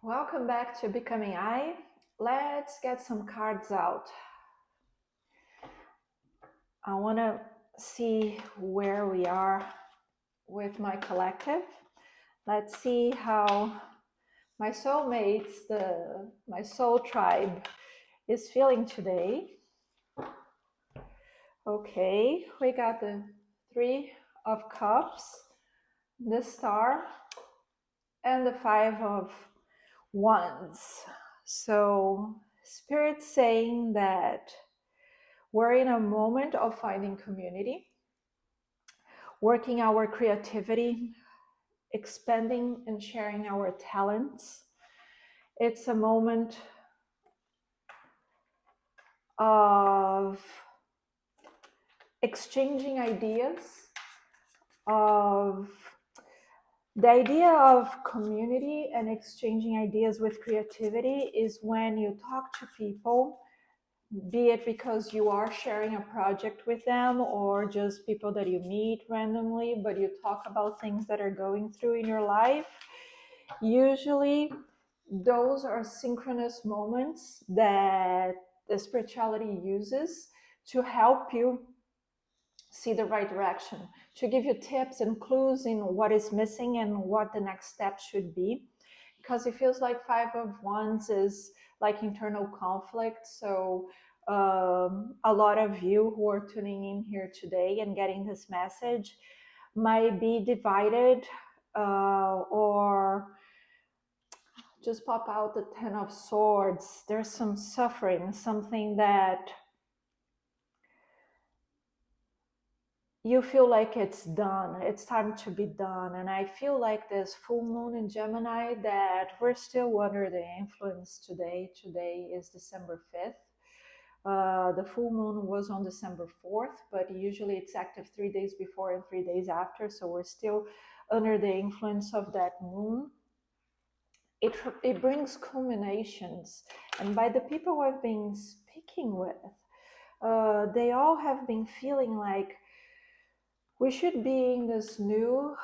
Welcome back to Becoming I. Let's get some cards out. I want to see where we are with my collective. Let's see how my soulmates, my soul tribe, is feeling today. Okay, we got the Three of Cups, the Star, and the Five of Wands. So, Spirit saying that we're in a moment of finding community, working our creativity, expanding and sharing our talents. It's a moment of exchanging ideas, of the idea of community and exchanging ideas with creativity is when you talk to people, be it because you are sharing a project with them or just people that you meet randomly, but you talk about things that are going through in your life. Usually those are synchronous moments that the spirituality uses to help you see the right direction, to give you tips and clues in what is missing and what the next step should be. Because it feels like Five of Wands is like internal conflict. So a lot of you who are tuning in here today and getting this message might be divided or just pop out the Ten of Swords. There's some suffering, something that you feel like it's done, it's time to be done. And I feel like this full moon in Gemini that we're still under the influence today. Today is December 5th. The full moon was on December 4th, but usually it's active 3 days before and 3 days after. So we're still under the influence of that moon. It brings culminations. And by the people I've been speaking with, they all have been feeling like we should be in this new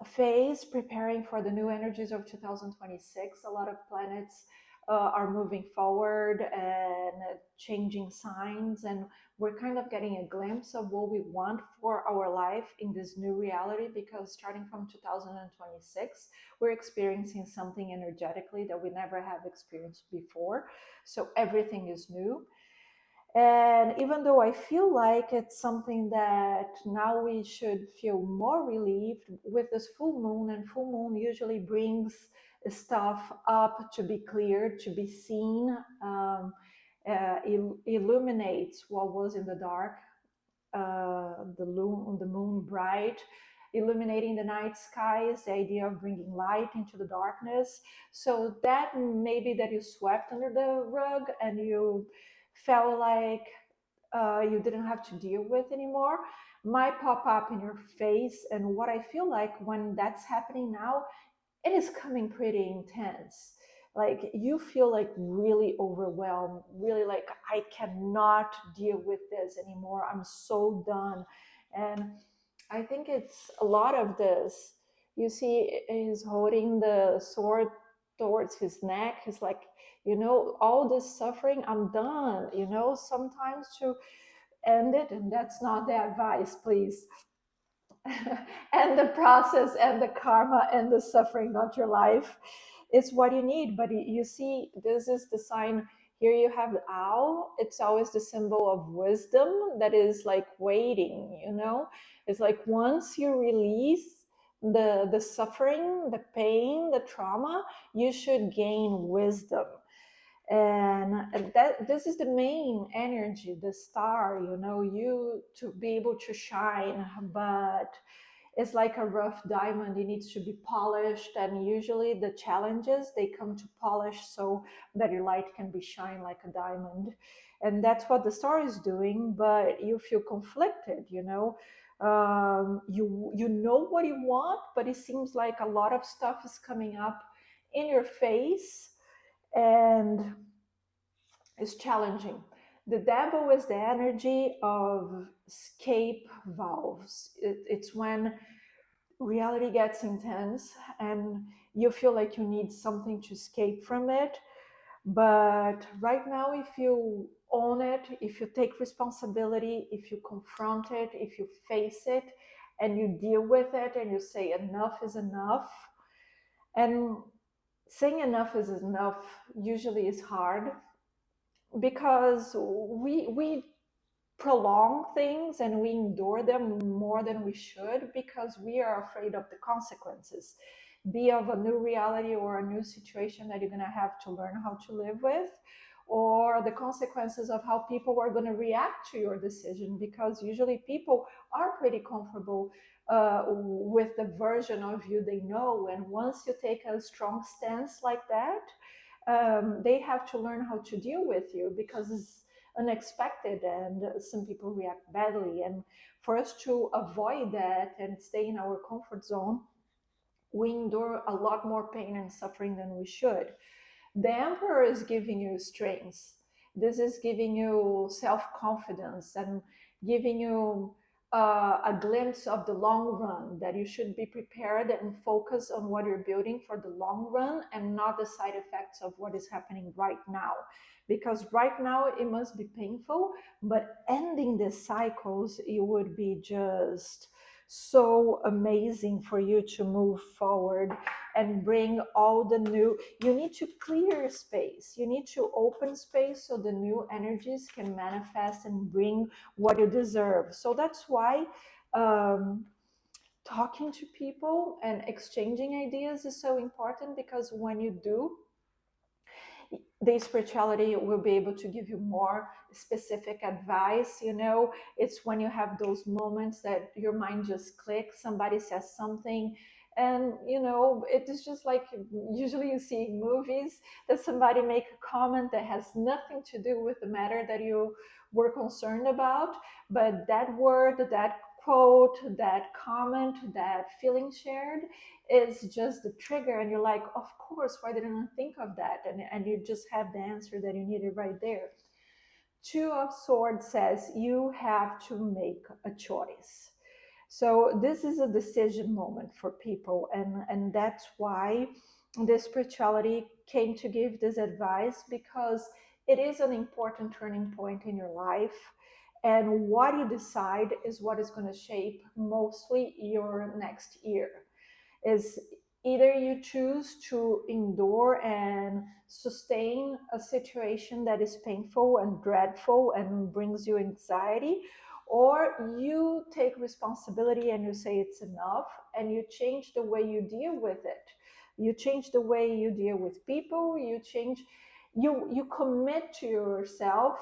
phase, preparing for the new energies of 2026. A lot of planets are moving forward and changing signs, and we're kind of getting a glimpse of what we want for our life in this new reality, because starting from 2026 we're experiencing something energetically that we never have experienced before. So everything is new. And even though I feel like it's something that now we should feel more relieved with this full moon, and full moon usually brings stuff up to be cleared, to be seen, illuminates what was in the dark, the moon bright, illuminating the night skies, the idea of bringing light into the darkness. So that maybe that you swept under the rug and you felt like you didn't have to deal with anymore might pop up in your face. And what I feel like when that's happening now, it is coming pretty intense. Like you feel like really overwhelmed, really like I cannot deal with this anymore. I'm so done. And I think it's a lot of this. You see, he's holding the sword towards his neck. He's like, all this suffering, I'm done. Sometimes to end it, and that's not the advice, please. And the process and the karma and the suffering, not your life. It's what you need. But you see, this is the sign. Here you have the owl. It's always the symbol of wisdom that is like waiting. It's like once you release the suffering, the pain, the trauma, you should gain wisdom. And that this is the main energy, the star, you to be able to shine. But it's like a rough diamond, it needs to be polished, and usually the challenges, they come to polish so that your light can be shine like a diamond. And that's what the star is doing. But you feel conflicted. You know what you want, but it seems like a lot of stuff is coming up in your face, and it's challenging. The devil is the energy of escape valves. It's when reality gets intense and you feel like you need something to escape from it. But right now, if you own it, if you take responsibility, if you confront it, if you face it and you deal with it and you say enough is enough, and saying enough is enough usually is hard because we prolong things and we endure them more than we should because we are afraid of the consequences, be of a new reality or a new situation that you're going to have to learn how to live with, or the consequences of how people are going to react to your decision, because usually people are pretty comfortable with the version of you they know, and once you take a strong stance like that, they have to learn how to deal with you because it's unexpected and some people react badly. And for us to avoid that and stay in our comfort zone, we endure a lot more pain and suffering than we should. The emperor is giving you strength. This is giving you self-confidence and giving you a glimpse of the long run, that you should be prepared and focus on what you're building for the long run and not the side effects of what is happening right now. Because right now it must be painful, but ending the cycles, it would be just so amazing for you to move forward and bring all the new. You need to clear space, you need to open space so the new energies can manifest and bring what you deserve. So that's why um, talking to people and exchanging ideas is so important, because when you do, the spirituality will be able to give you more specific advice. It's when you have those moments that your mind just clicks, somebody says something, and it is just like, usually you see in movies that somebody make a comment that has nothing to do with the matter that you were concerned about, but that word, that quote, that comment, that feeling shared is just the trigger, and you're like, of course, why didn't I think of that? And you just have the answer that you needed right there. Two of Swords says you have to make a choice. So this is a decision moment for people, and that's why the spirituality came to give this advice, because it is an important turning point in your life, and what you decide is what is going to shape mostly your next year. Is either you choose to endure and sustain a situation that is painful and dreadful and brings you anxiety, or you take responsibility and you say it's enough, and you change the way you deal with it. You change the way you deal with people, you commit to yourself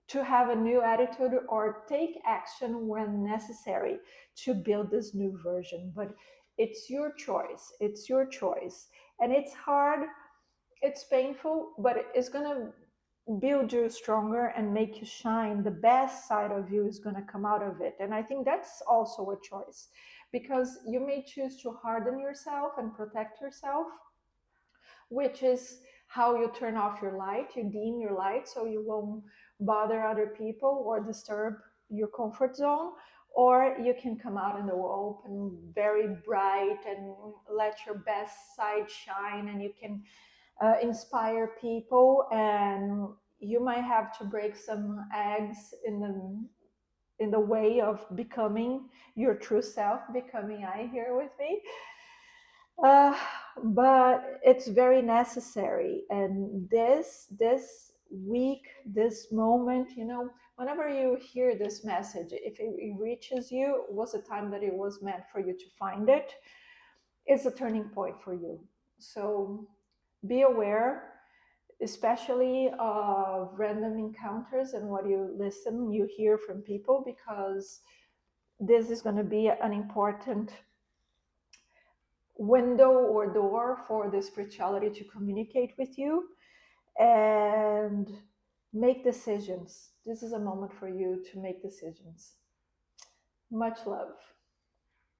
to have a new attitude or take action when necessary to build this new version. But it's your choice. It's your choice. And it's hard, it's painful, but it's going to build you stronger and make you shine. The best side of you is going to come out of it. And I think that's also a choice, because you may choose to harden yourself and protect yourself, which is how you turn off your light, you dim your light so you won't bother other people or disturb your comfort zone. Or you can come out in the open very bright and let your best side shine, and you can inspire people. And you might have to break some eggs in the way of becoming your true self, becoming I here with me. uh, but it's very necessary. And this week, this moment, whenever you hear this message, if it reaches you, was a time that it was meant for you to find it. It's a turning point for you. So be aware, especially of random encounters and what you hear from people, because this is going to be an important window or door for the spirituality to communicate with you and make decisions. This is a moment for you to make decisions. Much love.